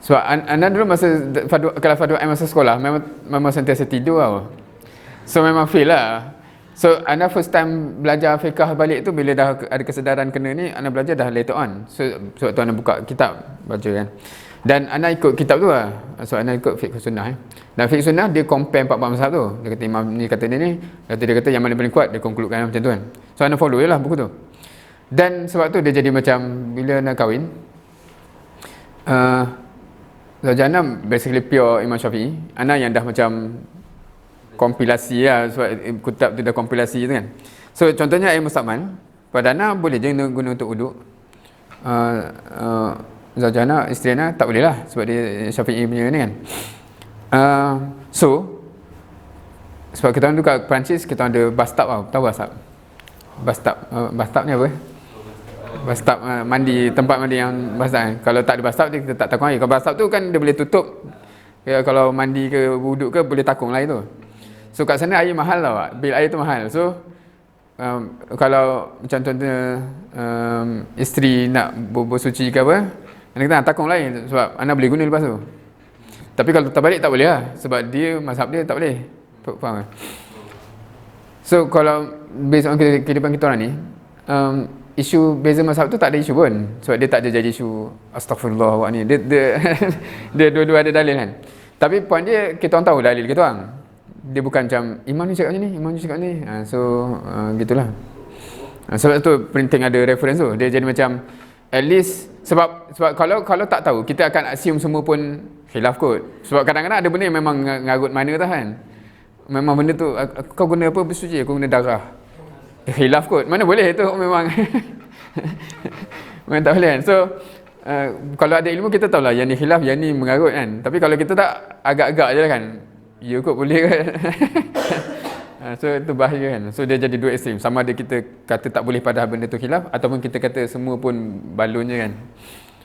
Sebab Ana dulu masa kalau fardu ain masa sekolah memang sentiasa tidur tau. So memang fail lah. So Ana first time belajar fiqh balik tu bila dah ada kesedaran kena ni, Ana belajar dah later on. So sebab tu Ana buka kitab baca kan. Dan Ana ikut kitab tu lah. So Ana ikut fiqh sunnah Dan fiqh sunnah dia compare 4 mazhab tu. Dia kata imam ni kata ni, dia kata yang mana paling kuat, dia concludekan macam tu kan. So Ana follow je lah buku tu. Dan sebab tu dia jadi macam bila nak kahwin, Zawjana basically pure Imam Syafi'i. Ana yang dah macam kompilasi lah, sebab kitab tu dah kompilasi tu kan. So contohnya air mustaqmal, pada Ana boleh je guna untuk uduk. Zawjana, isteri Ana tak boleh lah, sebab dia Syafi'i punya ni kan. So sebab kita orang dulu kat Perancis, kita orang ada bathtub tau. Tahu bathtub? Bathtub ni apa? Bathtub, mandi, tempat mandi yang bathtub kan. Kalau tak ada bathtub, kita tak takung air. Kalau bathtub tu kan dia boleh tutup, ya, kalau mandi ke wuduk ke boleh takung lah itu. So kat sana air mahal tau, bil air tu mahal. So kalau macam contohnya isteri nak bersuci ke apa, Ana kata takung lain, sebab Ana boleh guna lepas tu. Tapi kalau terbalik tak boleh lah, sebab dia mazhab dia tak boleh. Faham tak? So kalau based on kehidupan kita orang ni, isu beza mazhab tu tak ada isu pun, sebab dia tak ada jadi isu astaghfirullah awak ni. Dia dua-dua ada dalil kan. Tapi point dia, kita orang tahu dalil kita orang. Dia bukan macam imam ni cakap macam ni, imam ni cakap ni. Gitulah. Sebab tu penting ada reference tu. Dia jadi macam at least, sebab kalau tak tahu, kita akan assume semua pun khilaf kot. Sebab kadang-kadang ada benda yang memang ngarut mana tu kan. Memang benda tu, kau guna apa bersuci? Aku guna darah. Khilaf kot. Mana boleh tu memang. Memang tak boleh kan. So kalau ada ilmu kita tahulah yang ni khilaf, yang ni mengarut kan. Tapi kalau kita tak, agak-agak je lah kan. Ya kot boleh kan. So itu bahaya kan. So dia jadi dua ekstrim. Sama ada kita kata tak boleh padahal benda tu khilaf, ataupun kita kata semua pun balonnya kan.